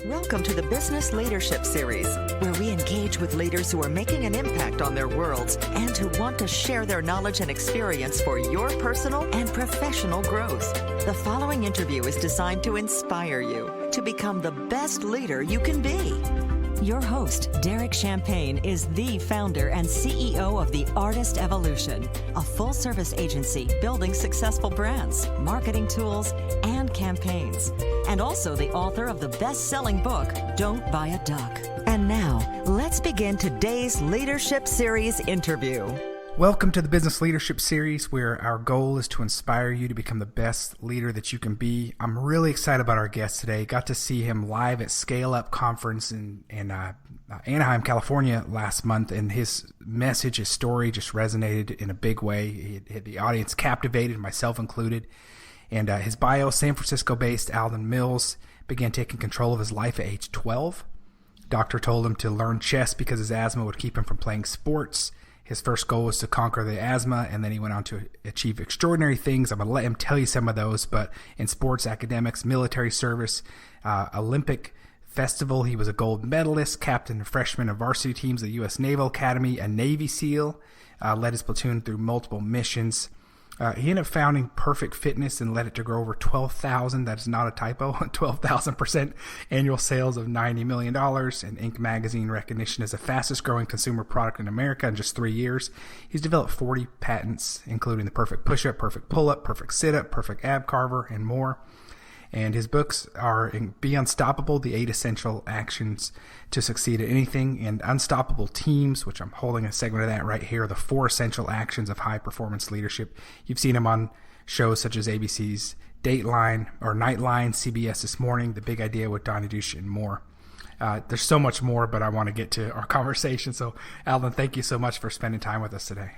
Welcome to the Business Leadership Series, where we engage with leaders who are making an impact on their worlds and who want to share their knowledge and experience for your personal and professional growth. The following interview is designed to inspire you to become the best leader you can be. Your host, Derek Champagne, is the founder and CEO of The Artist Evolution, a full-service agency building successful brands, marketing tools, and campaigns, and also the author of the best-selling book, Don't Buy a Duck. And now, let's begin today's Leadership Series interview. Welcome to the Business Leadership Series, where our goal is to inspire you to become the best leader that you can be. I'm really excited about our guest today. Got to see him live at Scale Up Conference in Anaheim, California last month, and his message, his story just resonated in a big way. He had the audience captivated, myself included. And his bio, San Francisco-based Alden Mills, began taking control of his life at age 12. Doctor told him to learn chess because his asthma would keep him from playing sports. His first goal was to conquer the asthma, and then he went on to achieve extraordinary things. I'm going to let him tell you some of those, but in sports, academics, military service, Olympic festival, he was a gold medalist, captain and freshman of varsity teams at the U.S. Naval Academy, a Navy SEAL, led his platoon through multiple missions. He ended up founding Perfect Fitness and led it to grow over 12,000. That is not a typo. 12,000% annual sales of $90 million, and Inc. magazine recognition as the fastest growing consumer product in America in just 3 years. He's developed 40 patents, including the Perfect Pushup, Perfect Pullup, Perfect Sit-Up, Perfect Ab Carver, and more. And his books are Be Unstoppable, The 8 Essential Actions to Succeed at Anything, and Unstoppable Teams, which I'm holding a segment of that right here, the 4 Essential Actions of High Performance Leadership. You've seen him on shows such as ABC's Dateline or Nightline, CBS This Morning, The Big Idea with Donnie Dush, and more. There's so much more, but I want to get to our conversation. So, Alden, thank you so much for spending time with us today.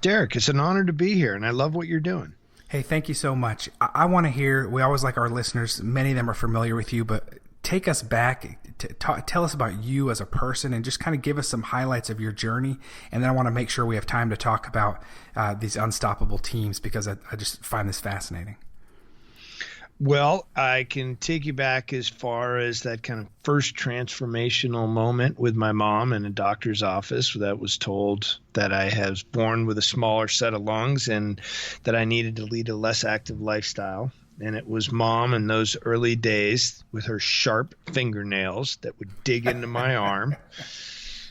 Derek, it's an honor to be here, and I love what you're doing. Hey, thank you so much. I want to hear, we always like our listeners, many of them are familiar with you, but take us back, tell us about you as a person and just kind of give us some highlights of your journey. And then I want to make sure we have time to talk about these unstoppable teams, because I just find this fascinating. Well, I can take you back as far as that kind of first transformational moment with my mom in a doctor's office that was told that I was born with a smaller set of lungs and that I needed to lead a less active lifestyle. And it was Mom in those early days with her sharp fingernails that would dig into my arm,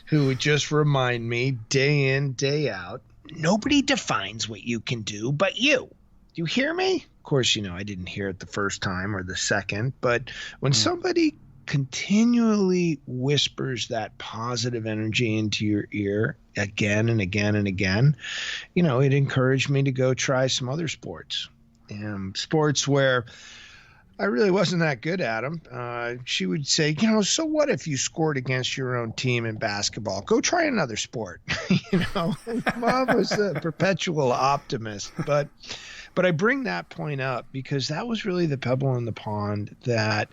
who would just remind me day in, day out, nobody defines what you can do but you. You hear me? Of course, I didn't hear it the first time or the second, but when somebody continually whispers that positive energy into your ear again and again and again, it encouraged me to go try some other sports. Sports where I really wasn't that good at them. She would say, so what if you scored against your own team in basketball? Go try another sport. Mom was a perpetual optimist, but I bring that point up because that was really the pebble in the pond that,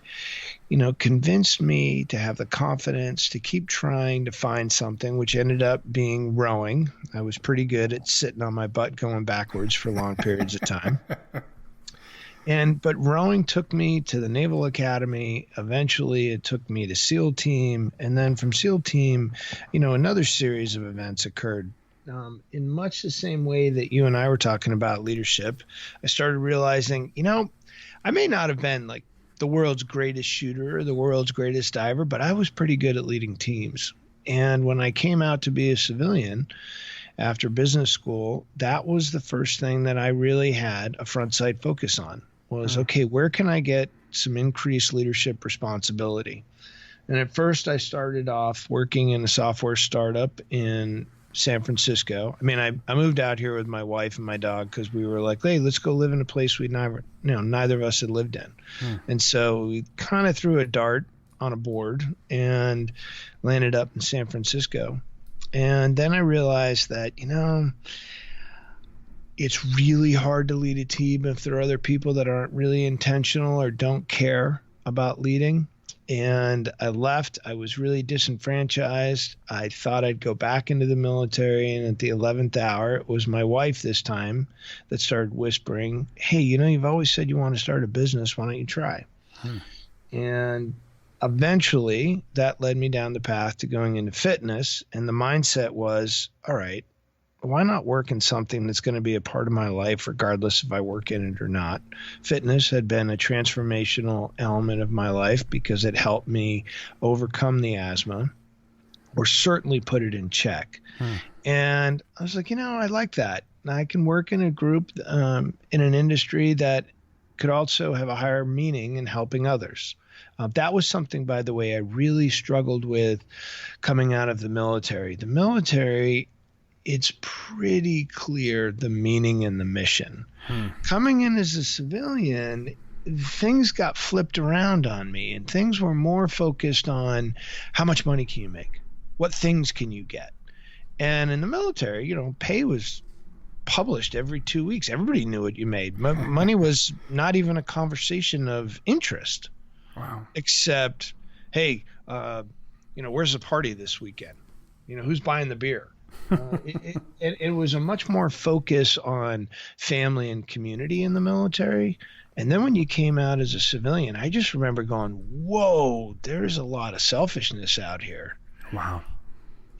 convinced me to have the confidence to keep trying to find something, which ended up being rowing. I was pretty good at sitting on my butt going backwards for long periods of time. But rowing took me to the Naval Academy. Eventually, it took me to SEAL Team. And then from SEAL Team, another series of events occurred. In much the same way that you and I were talking about leadership, I started realizing, I may not have been like the world's greatest shooter or the world's greatest diver, but I was pretty good at leading teams. And when I came out to be a civilian after business school, that was the first thing that I really had a front sight focus on was, okay, where can I get some increased leadership responsibility? And at first I started off working in a software startup in San Francisco. I moved out here with my wife and my dog because we were like, hey, let's go live in a place neither of us had lived in. And so we kind of threw a dart on a board and landed up in San Francisco. And then I realized that, it's really hard to lead a team if there are other people that aren't really intentional or don't care about leading. And I left. I was really disenfranchised. I thought I'd go back into the military. And at the 11th hour, it was my wife this time that started whispering, hey, you've always said you want to start a business. Why don't you try? And Eventually, that led me down the path to going into fitness. And the mindset was, all right, why not work in something that's going to be a part of my life, regardless if I work in it or not? Fitness had been a transformational element of my life because it helped me overcome the asthma, or certainly put it in check. And I was like, I like that. I can work in a group, in an industry that could also have a higher meaning in helping others. That was something, by the way, I really struggled with coming out of the military. The military, it's pretty clear the meaning and the mission. Coming in as a civilian, things got flipped around on me, and things were more focused on how much money can you make? What things can you get? And in the military, pay was published every 2 weeks. Everybody knew what you made. Money was not even a conversation of interest. Wow. Except, hey, where's the party this weekend? Who's buying the beer? It was a much more focus on family and community in the military. And then when you came out as a civilian, I just remember going, whoa, there's a lot of selfishness out here. Wow.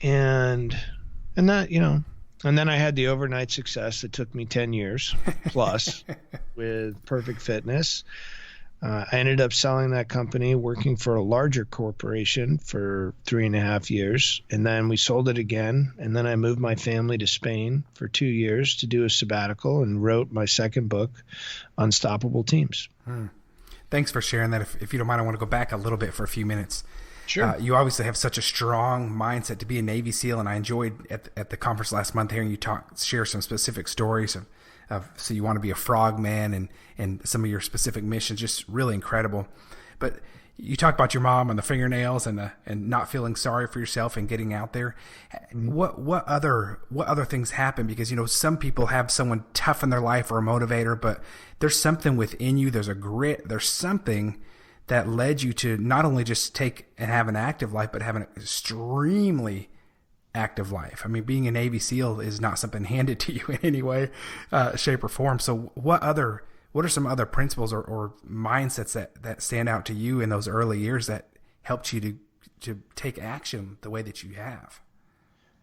And that, and then I had the overnight success that took me 10 years plus with Perfect Fitness. I ended up selling that company, working for a larger corporation for 3.5 years. And then we sold it again. And then I moved my family to Spain for 2 years to do a sabbatical and wrote my second book, Unstoppable Teams. Thanks for sharing that. If you don't mind, I want to go back a little bit for a few minutes. Sure. You obviously have such a strong mindset to be a Navy SEAL, and I enjoyed at the conference last month hearing you share some specific stories of so you want to be a frogman and some of your specific missions, just really incredible. But you talk about your mom and the fingernails and not feeling sorry for yourself and getting out there. What other things happen? Because some people have someone tough in their life or a motivator, but there's something within you. There's a grit. There's something that led you to not only just take and have an active life, but have an extremely active life. I mean, being a Navy SEAL is not something handed to you in any way, shape, or form. So what are some other principles or mindsets that stand out to you in those early years that helped you to take action the way that you have?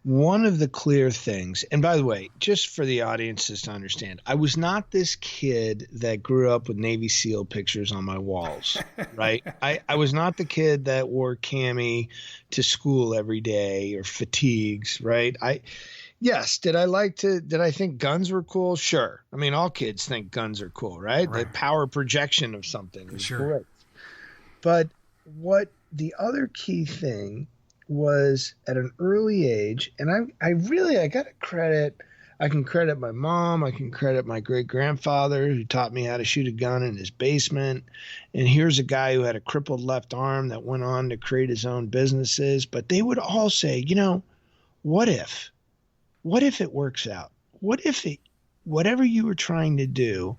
One of the clear things, and by the way, just for the audiences to understand, I was not this kid that grew up with Navy SEAL pictures on my walls, right? I was not the kid that wore cami to school every day or fatigues, right? Did I think guns were cool? Sure. I mean, all kids think guns are cool, right? The power projection of something is great. But what the other key thing was at an early age, and I got to credit, I can credit my mom, I can credit my great-grandfather who taught me how to shoot a gun in his basement, and here's a guy who had a crippled left arm that went on to create his own businesses, but they would all say, what if it works out? What if whatever you were trying to do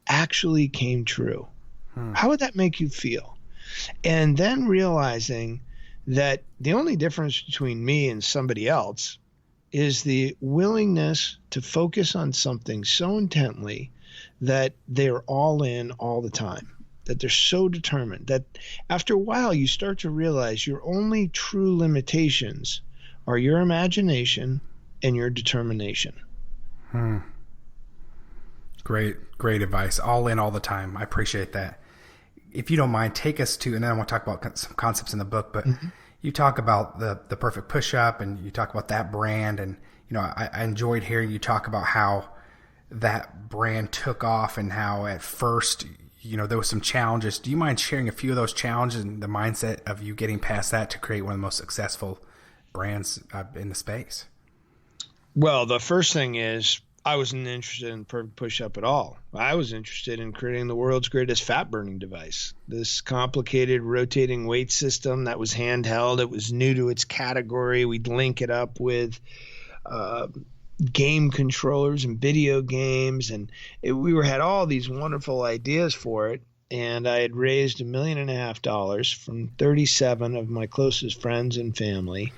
actually came true? How would that make you feel? And then realizing that the only difference between me and somebody else is the willingness to focus on something so intently that they're all in all the time, that they're so determined that after a while you start to realize your only true limitations are your imagination and your determination. Great advice. All in all the time. I appreciate that. If you don't mind, take us to, and then I want to talk about some concepts in the book, but you talk about the Perfect Pushup and you talk about that brand. And, I enjoyed hearing you talk about how that brand took off and how at first, there was some challenges. Do you mind sharing a few of those challenges and the mindset of you getting past that to create one of the most successful brands in the space? Well, the first thing is I wasn't interested in Perfect Pushup at all. I was interested in creating the world's greatest fat burning device. This complicated rotating weight system that was handheld. It was new to its category. We'd link it up with game controllers and video games, and we had all these wonderful ideas for it. And I had raised $1.5 million from 37 of my closest friends and family.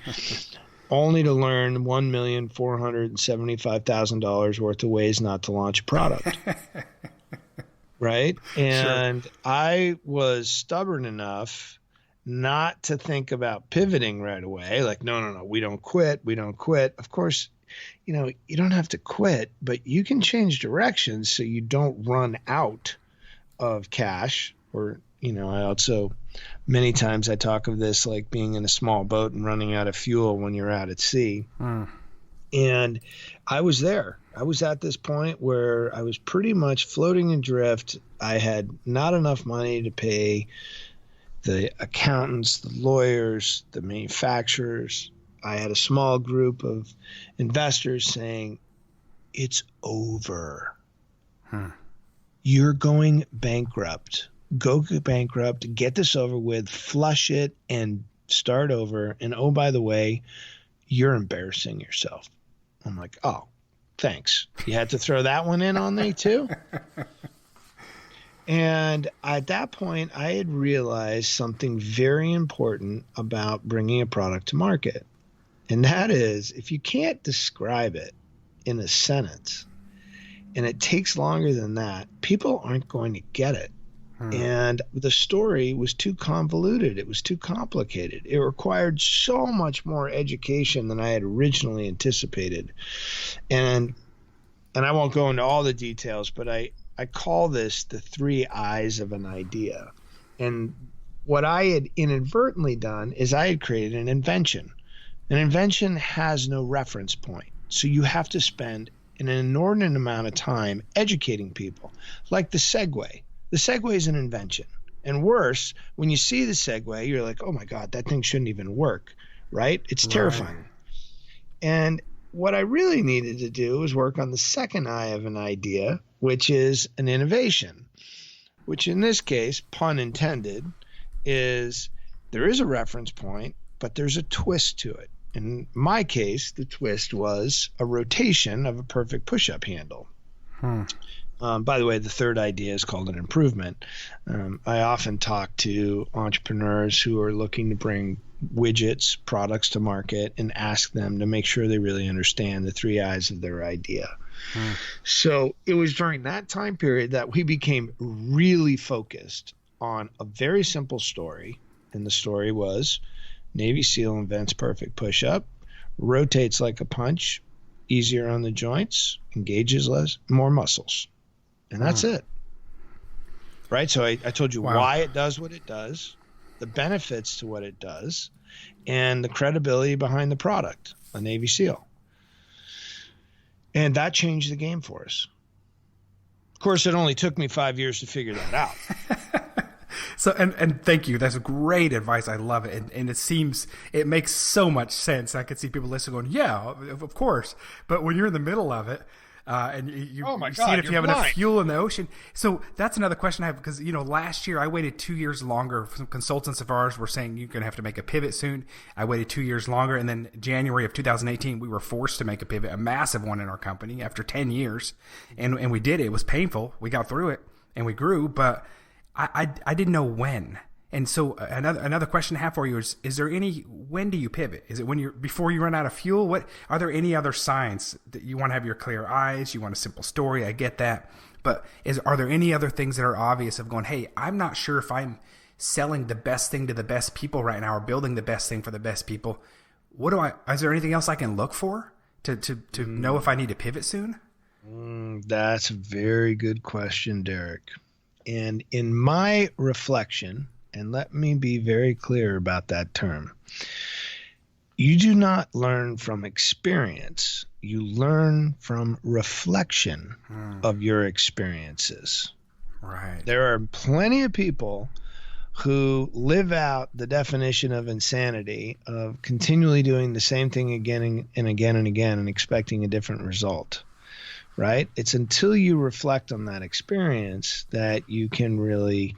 Only to learn $1,475,000 worth of ways not to launch a product. Right? And I was stubborn enough not to think about pivoting right away. Like, no, we don't quit. We don't quit. Of course, you don't have to quit, but you can change directions so you don't run out of cash. Or, I also, many times I talk of this like being in a small boat and running out of fuel when you're out at sea. And I was there. I was at this point where I was pretty much floating adrift. I had not enough money to pay the accountants, the lawyers, the manufacturers. I had a small group of investors saying, it's over. You're going bankrupt. Go bankrupt, get this over with, flush it, and start over. And oh, by the way, you're embarrassing yourself. I'm like, oh, thanks. You had to throw that one in on me too? And at that point, I had realized something very important about bringing a product to market. And that is, if you can't describe it in a sentence, and it takes longer than that, people aren't going to get it. And the story was too convoluted. It was too complicated. It required so much more education than I had originally anticipated. And I won't go into all the details, but I call this the 3 eyes of an idea. And what I had inadvertently done is I had created an invention. An invention has no reference point. So you have to spend an inordinate amount of time educating people, like the Segway. The Segway is an invention. And worse, when you see the Segway, you're like, oh my God, that thing shouldn't even work, right? It's terrifying. Right. And what I really needed to do was work on the second eye of an idea, which is an innovation, which in this case, pun intended, is there is a reference point, but there's a twist to it. In my case, the twist was a rotation of a perfect push-up handle. By the way, the third idea is called an improvement. I often talk to entrepreneurs who are looking to bring widgets, products to market, and ask them to make sure they really understand the 3 eyes of their idea. So it was during that time period that we became really focused on a very simple story. And the story was Navy SEAL invents perfect push-up, rotates like a punch, easier on the joints, engages more muscles. And that's it. Right? So I told you why it does what it does, the benefits to what it does, and the credibility behind the product, a Navy SEAL. And that changed the game for us. Of course, it only took me 5 years to figure that out. So, and thank you. That's great advice. I love it. And it makes so much sense. I could see people listening going, yeah, of course. But when you're in the middle of it, and you see it if you have enough fuel in the ocean. So that's another question I have, because, last year I waited 2 years longer. Some consultants of ours were saying you're going to have to make a pivot soon. I waited 2 years longer. And then January of 2018, we were forced to make a pivot, a massive one in our company after 10 years. And we did it. It was painful. We got through it and we grew, but I didn't know when. And so another question I have for you is there when do you pivot? Is it before you run out of fuel? Are there any other signs that you want to have your clear eyes? You want a simple story? I get that. But are there any other things that are obvious of going, hey, I'm not sure if I'm selling the best thing to the best people right now or building the best thing for the best people? Is there anything else I can look for to know if I need to pivot soon? That's a very good question, Derek. And in my reflection, and let me be very clear about that term, you do not learn from experience. You learn from reflection of your experiences. Right. There are plenty of people who live out the definition of insanity of continually doing the same thing again and again and again and expecting a different result. Right? It's until you reflect on that experience that you can really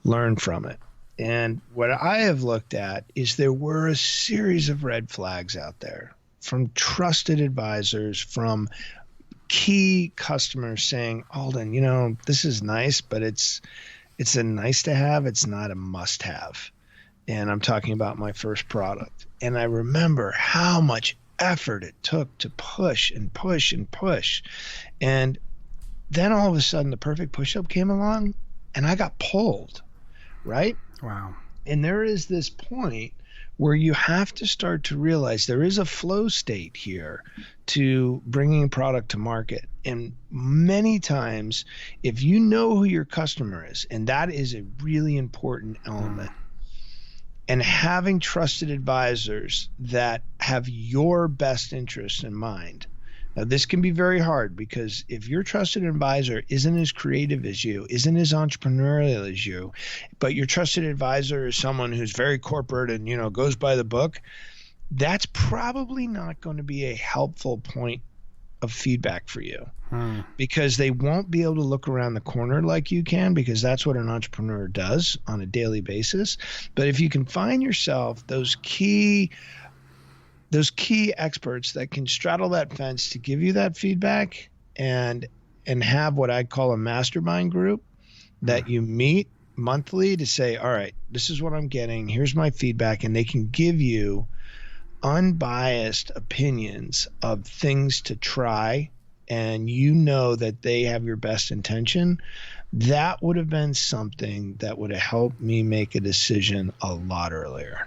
learn from it. And what I have looked at is there were a series of red flags out there from trusted advisors, from key customers saying, Alden, this is nice, but it's a nice to have. It's not a must have. And I'm talking about my first product. And I remember how much effort it took to push and push and push. And then all of a sudden the perfect push-up came along and I got pulled, right? Wow. And there is this point where you have to start to realize there is a flow state here to bringing product to market. And many times, if you know who your customer is, and that is a really important element, and having trusted advisors that have your best interest in mind. Now, this can be very hard because if your trusted advisor isn't as creative as you, isn't as entrepreneurial as you, but your trusted advisor is someone who's very corporate and, goes by the book, that's probably not going to be a helpful point of feedback for you because they won't be able to look around the corner like you can, because that's what an entrepreneur does on a daily basis. But if you can find yourself those key experts that can straddle that fence to give you that feedback and have what I call a mastermind group that you meet monthly to say, all right, this is what I'm getting. Here's my feedback. And they can give you unbiased opinions of things to try. And that they have your best intention. That would have been something that would have helped me make a decision a lot earlier.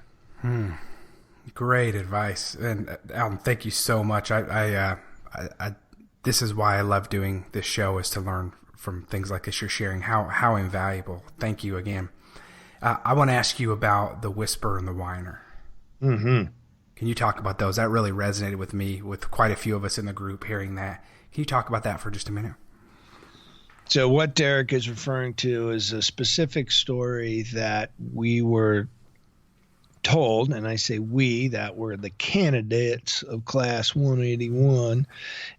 Great advice. And Alden, thank you so much. I this is why I love doing this show, is to learn from things like this you're sharing, how invaluable. Thank you again. I want to ask you about the whisper and the whiner. Mm-hmm. Can you talk about those? That really resonated with me, with quite a few of us in the group hearing that. Can you talk about that for just a minute? So what Derek is referring to is a specific story that we were told, and I say we, that were the candidates of class 181,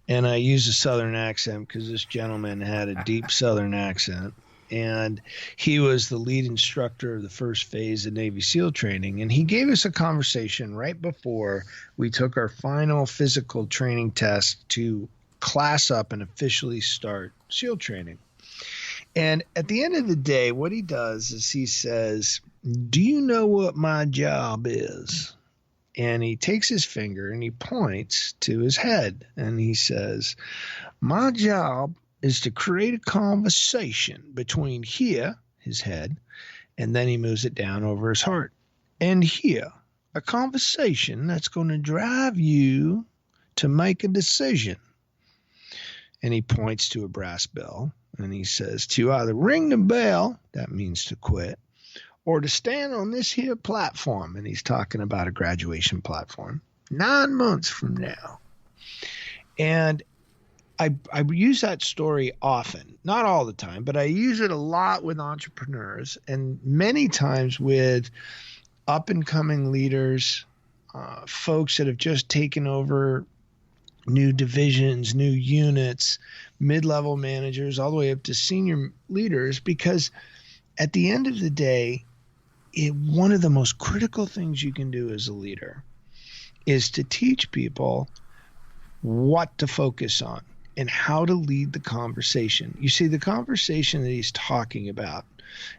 and I use a Southern accent because this gentleman had a deep Southern accent, and he was the lead instructor of the first phase of Navy SEAL training, and he gave us a conversation right before we took our final physical training test to class up and officially start SEAL training. And at the end of the day, what he does is he says, do you know what my job is? And he takes his finger and he points to his head and he says, my job is to create a conversation between here, his head, and then he moves it down over his heart, and here, a conversation that's going to drive you to make a decision. And he points to a brass bell and he says, to either ring the bell, that means to quit, or to stand on this here platform, and he's talking about a graduation platform, 9 months from now. And I use that story often, not all the time, but I use it a lot with entrepreneurs and many times with up-and-coming leaders, folks that have just taken over new divisions, new units, mid-level managers, all the way up to senior leaders, because at the end of the day, one of the most critical things you can do as a leader is to teach people what to focus on and how to lead the conversation. You see, the conversation that he's talking about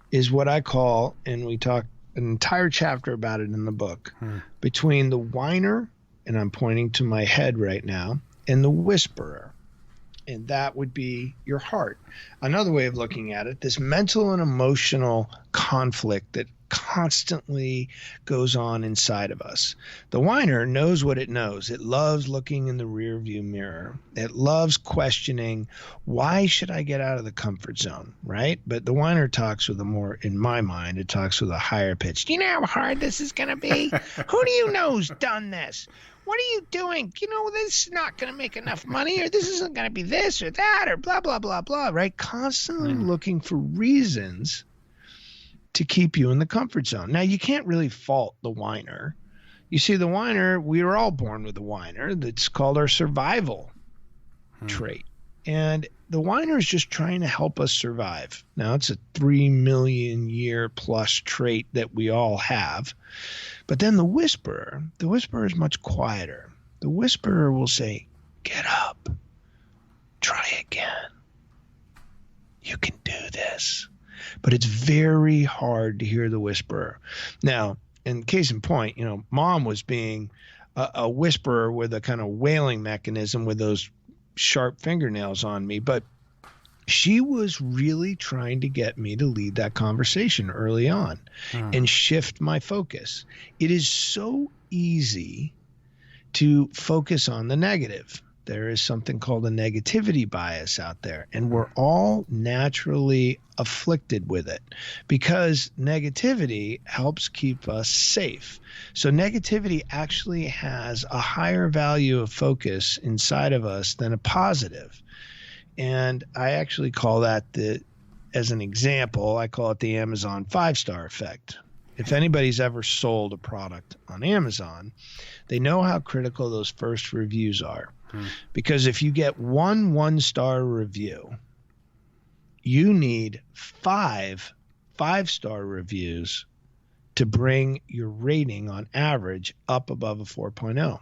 is what I call, and we talk an entire chapter about it in the book, between the whiner, and I'm pointing to my head right now, and the whisperer. And that would be your heart. Another way of looking at it, this mental and emotional conflict that constantly goes on inside of us. The whiner knows what it knows. It loves looking in the rearview mirror. It loves questioning, why should I get out of the comfort zone, right? But the whiner talks with a more, in my mind, it talks with a higher pitch. Do you know how hard this is going to be? Who do you know's done this? What are you doing? This is not going to make enough money, or this isn't going to be this or that, or blah, blah, blah, blah, right? Constantly looking for reasons to keep you in the comfort zone. Now, you can't really fault the whiner. You see, the whiner, we were all born with a whiner. That's called our survival trait. And the whiner is just trying to help us survive. Now, it's a 3 million year plus trait that we all have. But then the whisperer is much quieter. The whisperer will say, get up, try again. You can do this. But it's very hard to hear the whisperer. Now, in case in point, Mom was being a whisperer with a kind of wailing mechanism with those sharp fingernails on me. But She was really trying to get me to lead that conversation early on and shift my focus. It is so easy to focus on the negative. There is something called a negativity bias out there, and we're all naturally afflicted with it because negativity helps keep us safe. So negativity actually has a higher value of focus inside of us than a positive. And I actually call that as an example, I call it the Amazon 5-star effect. If anybody's ever sold a product on Amazon, they know how critical those first reviews are. Because if you get one 1-star review, you need 5-star reviews to bring your rating on average up above a 4.0.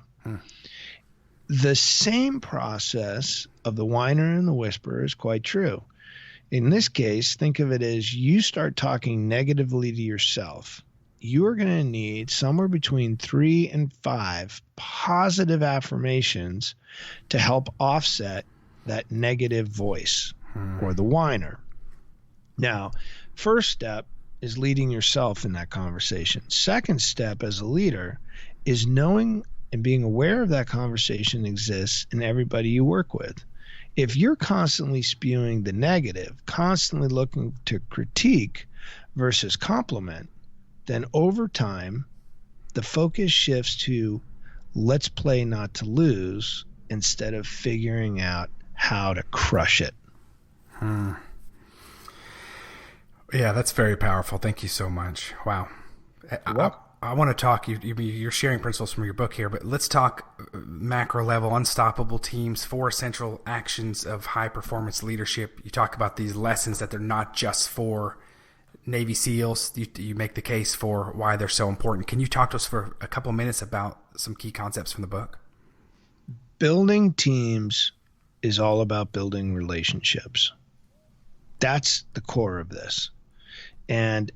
The same process of the whiner and the whisperer is quite true. In this case, think of it as you start talking negatively to yourself. You are going to need somewhere between 3 and 5 positive affirmations to help offset that negative voice or the whiner. Now, first step is leading yourself in that conversation. Second step as a leader is knowing and being aware of that conversation exists in everybody you work with. If you're constantly spewing the negative, constantly looking to critique versus compliment, then over time, the focus shifts to let's play not to lose instead of figuring out how to crush it. Yeah, that's very powerful. Thank you so much. Wow. I want to talk, you're sharing principles from your book here, but let's talk macro level, unstoppable teams, 4 essential actions of high performance leadership. You talk about these lessons that they're not just for Navy SEALs. You make the case for why they're so important. Can you talk to us for a couple of minutes about some key concepts from the book? Building teams is all about building relationships. That's the core of this. And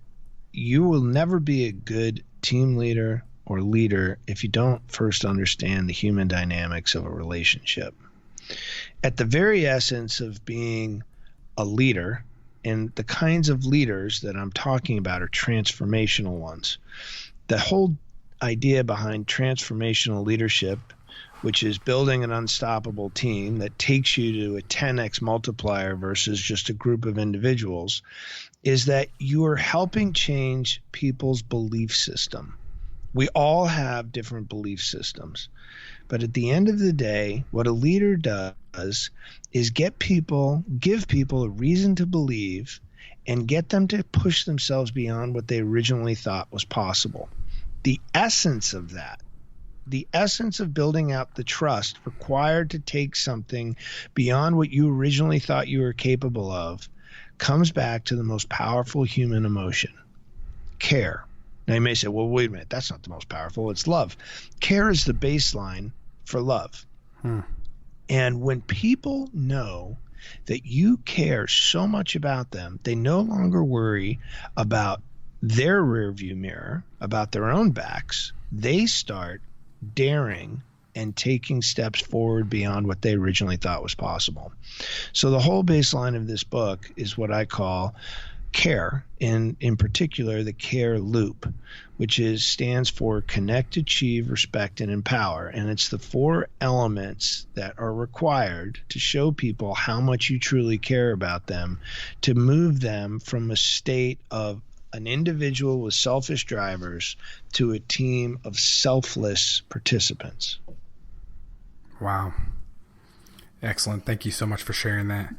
you will never be a good team leader or leader if you don't first understand the human dynamics of a relationship. At the very essence of being a leader, and the kinds of leaders that I'm talking about are transformational ones. The whole idea behind transformational leadership, which is building an unstoppable team that takes you to a 10x multiplier versus just a group of individuals, is that you are helping change people's belief system. We all have different belief systems. But at the end of the day, what a leader does is give people a reason to believe and get them to push themselves beyond what they originally thought was possible. The essence of that, the essence of building out the trust required to take something beyond what you originally thought you were capable of, comes back to the most powerful human emotion, care. Now you may say, well, wait a minute, that's not the most powerful, it's love. Care is the baseline for love. And when people know that you care so much about them, they no longer worry about their rearview mirror, about their own backs. They start daring and taking steps forward beyond what they originally thought was possible. So the whole baseline of this book is what I call care, and in particular the care loop, which stands for connect, achieve, respect, and empower. And it's the 4 elements that are required to show people how much you truly care about them, to move them from a state of an individual with selfish drivers to a team of selfless participants. Wow. Excellent. Thank you so much for sharing that.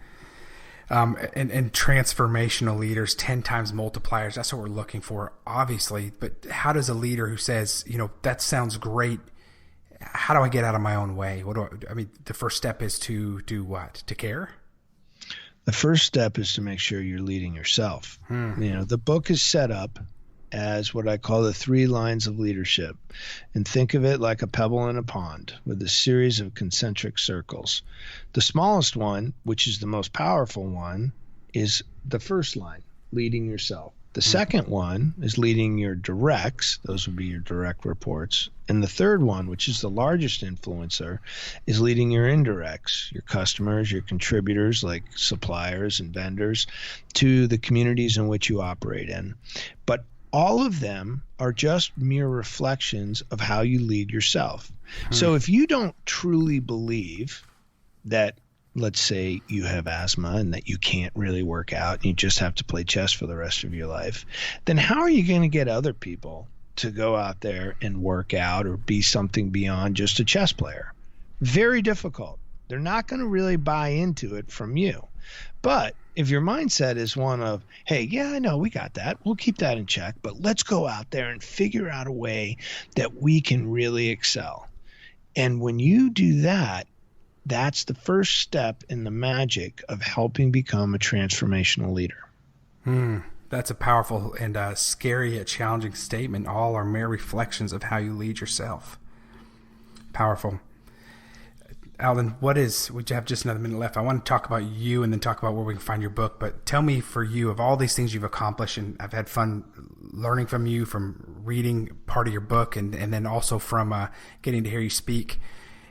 And transformational leaders, 10 times multipliers, that's what we're looking for, obviously. But how does a leader who says, that sounds great, how do I get out of my own way? The first step is to do what? To care? The first step is to make sure you're leading yourself. The book is set up as what I call the 3 lines of leadership. And think of it like a pebble in a pond with a series of concentric circles. The smallest one, which is the most powerful one, is the first line, leading yourself. The second one is leading your directs. Those would be your direct reports. And the third one, which is the largest influencer, is leading your indirects, your customers, your contributors like suppliers and vendors, to the communities in which you operate in. But all of them are just mere reflections of how you lead yourself. So if you don't truly believe that, let's say you have asthma and that you can't really work out and you just have to play chess for the rest of your life, then how are you going to get other people to go out there and work out or be something beyond just a chess player? Very difficult. They're not going to really buy into it from you. But if your mindset is one of, hey, yeah, I know we got that, we'll keep that in check, but let's go out there and figure out a way that we can really excel. And when you do that, that's the first step in the magic of helping become a transformational leader. That's a powerful and scary yet challenging statement. All are mere reflections of how you lead yourself. Powerful. Alden, we have just another minute left. I want to talk about you and then talk about where we can find your book. But tell me, for you, of all these things you've accomplished, and I've had fun learning from you, from reading part of your book, and then also from getting to hear you speak.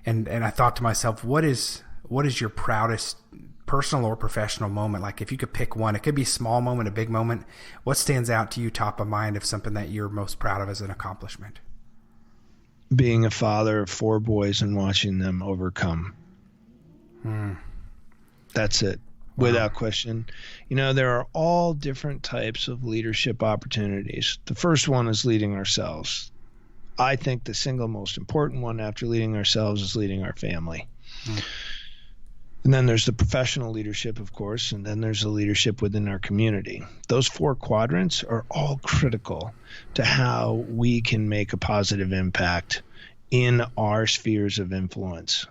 And I thought to myself, what is your proudest personal or professional moment? Like, if you could pick one, it could be a small moment, a big moment. What stands out to you top of mind of something that you're most proud of as an accomplishment? Being a father of 4 boys and watching them overcome. That's it. Wow. Without question. There are all different types of leadership opportunities. The first one is leading ourselves. I think the single most important one after leading ourselves is leading our family. And then there's the professional leadership, of course, and then there's the leadership within our community. Those 4 quadrants are all critical to how we can make a positive impact in our spheres of influence.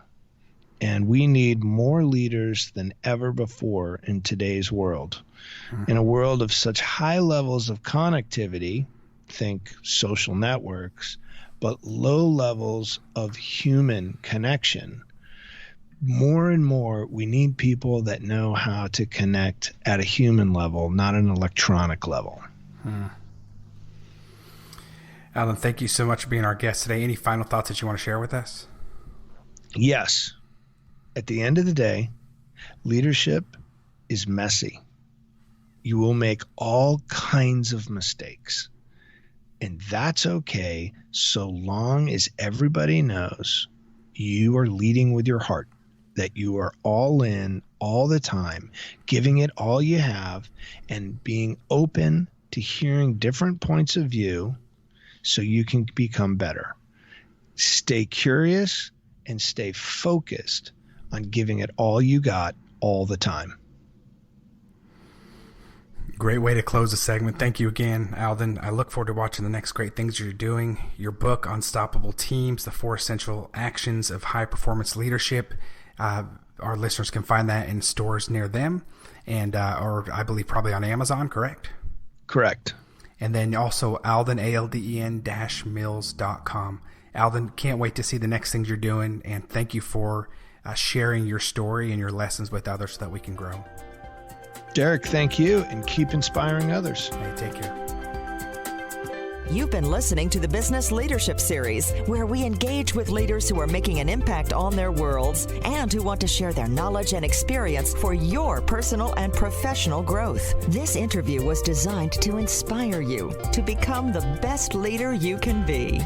And we need more leaders than ever before in today's world. In a world of such high levels of connectivity, think social networks, but low levels of human connection. More and more, we need people that know how to connect at a human level, not an electronic level. Alden, thank you so much for being our guest today. Any final thoughts that you want to share with us? Yes. At the end of the day, leadership is messy. You will make all kinds of mistakes. And that's okay, so long as everybody knows you are leading with your heart, that you are all in all the time, giving it all you have, and being open to hearing different points of view so you can become better. Stay curious and stay focused on giving it all you got all the time. Great way to close the segment. Thank you again, Alden. I look forward to watching the next great things you're doing. Your book, Unstoppable Teams, The 4 Essential Actions of High Performance Leadership. Our listeners can find that in stores near them, and or I believe probably on Amazon, correct? Correct. And then also Alden, ALDEN-mills.com. Alden, can't wait to see the next things you're doing, and thank you for sharing your story and your lessons with others so that we can grow. Derek, thank you, and keep inspiring others. Hey, take care. You've been listening to the Business Leadership Series, where we engage with leaders who are making an impact on their worlds and who want to share their knowledge and experience for your personal and professional growth. This interview was designed to inspire you to become the best leader you can be.